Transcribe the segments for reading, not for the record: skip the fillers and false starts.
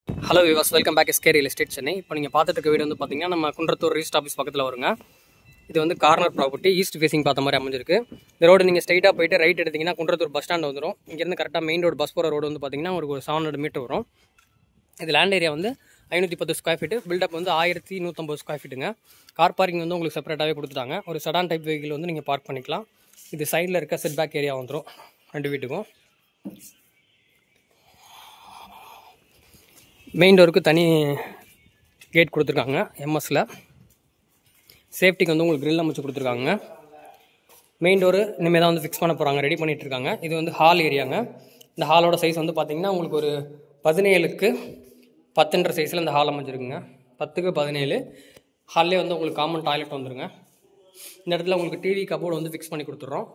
Hello விவாஸ், welcome back SK real estate Chennai. இப்போ நீங்கள் பார்த்துட்டு இருக்க வீடு வந்து பார்த்தீங்கன்னா நம்ம குன்றத்தூர் ரிஜிஸ்டர் ஆஃபீஸ் பக்கத்தில் வருங்க. இது வந்து கார்னர் ப்ராப்பர்ட்டி, ஈஸ்ட் ஃபேசிங் பார்த்த மாதிரி அமைஞ்சிருக்கு. இந்த ரோடு நீங்கள் ஸ்ட்ரைட்டாக போயிட்டு ரைட் எடுத்திங்கன்னா குன்றத்தூர் பஸ் ஸ்டாண்ட் வந்துடும். இங்கேருந்து கரெக்டாக மெயின் ரோடு பஸ் போகிற ரோடு வந்து பார்த்தீங்கன்னா ஒரு 700 மீட்டர் வரும். இது லேண்ட் ஏரியா வந்து 510 ஸ்கொயர் ஃபீட்டு, பில்டப் வந்து 1150 ஸ்கொயர் ஃபீட்டுங்க. கார் பார்க்கிங் வந்து உங்களுக்கு செப்பரேட்டாகவே கொடுத்துட்டாங்க. ஒரு செடான் டைப் வெஹிக்கிள் வந்து நீங்கள் பார்க் பண்ணிக்கலாம். இது சைடில் இருக்க செட் பேக் ஏரியா வந்துடும் ரெண்டு வீட்டுக்கும். மெயின் டோருக்கு தனி கேட் கொடுத்துருக்காங்க எம்எஸ்சில். சேஃப்டிக்கு வந்து உங்களுக்கு கிரில் அமைச்சு கொடுத்துருக்காங்க. மெயின் டோரு இனிமேல் தான் வந்து ஃபிக்ஸ் பண்ண போகிறாங்க, ரெடி பண்ணிகிட்ருக்காங்க. இது வந்து ஹால் ஏரியாங்க. இந்த ஹாலோட சைஸ் வந்து பார்த்திங்கன்னா உங்களுக்கு ஒரு 17க்கு 10 சைஸில் இந்த ஹால் அமைச்சிருக்குங்க. 10க்கு 17. ஹால்லே வந்து உங்களுக்கு காமன் டாய்லெட் வந்துருங்க. இந்த இடத்துல உங்களுக்கு டிவி கபோர்டு வந்து ஃபிக்ஸ் பண்ணி கொடுத்துட்றோம்.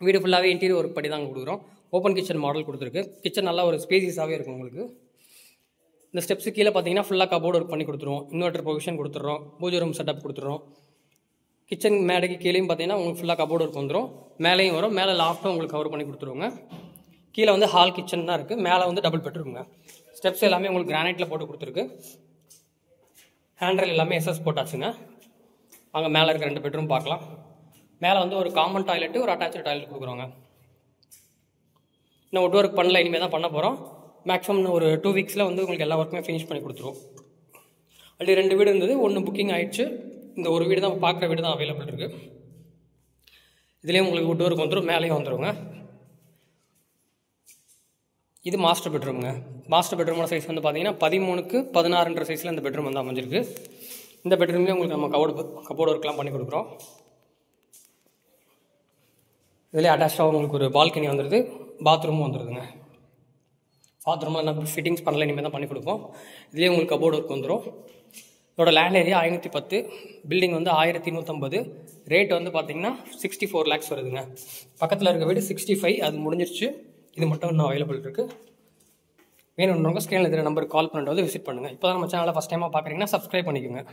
வீடு ஃபுல்லாகவே இன்டீரியர் ஒர்க் பண்ணி தான் கொடுக்குறோம். ஓப்பன் கிச்சன் மாடல் கொடுத்துருக்கு. கிச்சன் நல்லா ஒரு ஸ்பேசியஸாகவே இருக்கும் உங்களுக்கு. இந்த ஸ்டெப்ஸு கீழே பார்த்தீங்கன்னா ஃபுல்லாக கபோர்டு ஒர்க் பண்ணி கொடுத்துருவோம். இன்வெர்டர் ப்ரொவிஷன் கொடுத்துட்றோம். பூஜை ரூம் செட்டப் கொடுத்துட்றோம். கிச்சன் மேடைக்கு கீழேயும் பார்த்தீங்கன்னா உங்களுக்கு ஃபுல்லாக கபோர்டு ஒர்க் வந்துடும். மேலேயும் வரும். மேலே லாஃப்ட்டும் உங்களுக்கு கவர் பண்ணி கொடுத்துருவோங்க. கீழே வந்து ஹால் கிச்சன் தான் இருக்குது. மேலே வந்து டபுள் பெட்ரூம்ங்க. ஸ்டெப்ஸ் எல்லாமே உங்களுக்கு கிரானைட்டில் போட்டு கொடுத்துருக்கு. ஹேண்ட்ரெல் எல்லாமே எஸ்எஸ் போட்டாச்சுங்க. அங்கே மேலே இருக்க 2 பெட்ரூம் பார்க்கலாம். மேலே வந்து ஒரு காமன் டாய்லெட்டு, ஒரு அட்டாச்சு டாய்லெட் கொடுக்குறோங்க. இன்னும் வுட் ஒர்க் பண்ணல, இனிமேல் தான் பண்ண போகிறோம். மேக்ஸிமம் ஒரு 2 வீக்ஸில் வந்து உங்களுக்கு எல்லா ஒர்க்குமே ஃபினிஷ் பண்ணி கொடுத்துருவோம். அப்படி 2 வீடு இருந்தது, 1 புக்கிங் ஆகிடுச்சு. இந்த ஒரு வீடு தான் பார்க்குற வீடு தான் அவைலபிள் இருக்குது. இதுலேயும் உங்களுக்கு வுட் ஒர்க் வந்துடும், மேலேயும் வந்துடுங்க. இது மாஸ்டர் பெட்ரூமுங்க. மாஸ்டர் பெட்ரூமோட சைஸ் வந்து பார்த்தீங்கன்னா 13க்கு 16 சைஸில் இந்த பெட்ரூம் வந்து அமைஞ்சிருக்கு. இந்த பெட்ரூம்லேயே உங்களுக்கு நம்ம கபோர்டு ஒர்க்லாம் பண்ணி கொடுக்குறோம். இதிலே அட்டாச்சாக உங்களுக்கு ஒரு பால்கனி வந்துடுது, பாத்ரூமும் வந்துடுதுங்க. பாத்ரூமாக என்ன ஃபிட்டிங்ஸ் பண்ணல, இனிமேல் தான் பண்ணி கொடுப்போம். இதுலேயே உங்களுக்கு கபோர்டு ஒர்க் வந்துடும். இதோட லேண்ட் ஏரியா 510, பில்டிங் வந்து 1150. ரேட் வந்து பார்த்தீங்கன்னா 64 lakhs வருதுங்க. பக்கத்தில் இருக்க வீடு 65, அது முடிஞ்சிருச்சு. இது மட்டும் இன்னும் அவைலபிள் இருக்குது. வேணுன்றவங்க ஸ்க்ரீனில் இருக்கிற நம்பருக்கு கால் பண்ணிட்டு வந்து விசிட் பண்ணுங்கள். இப்போ தான் நம்ம சேனலை ஃபஸ்ட் டைமாக பார்க்குறீங்கன்னா சப்ஸ்கிரைப் பண்ணிக்கோங்க.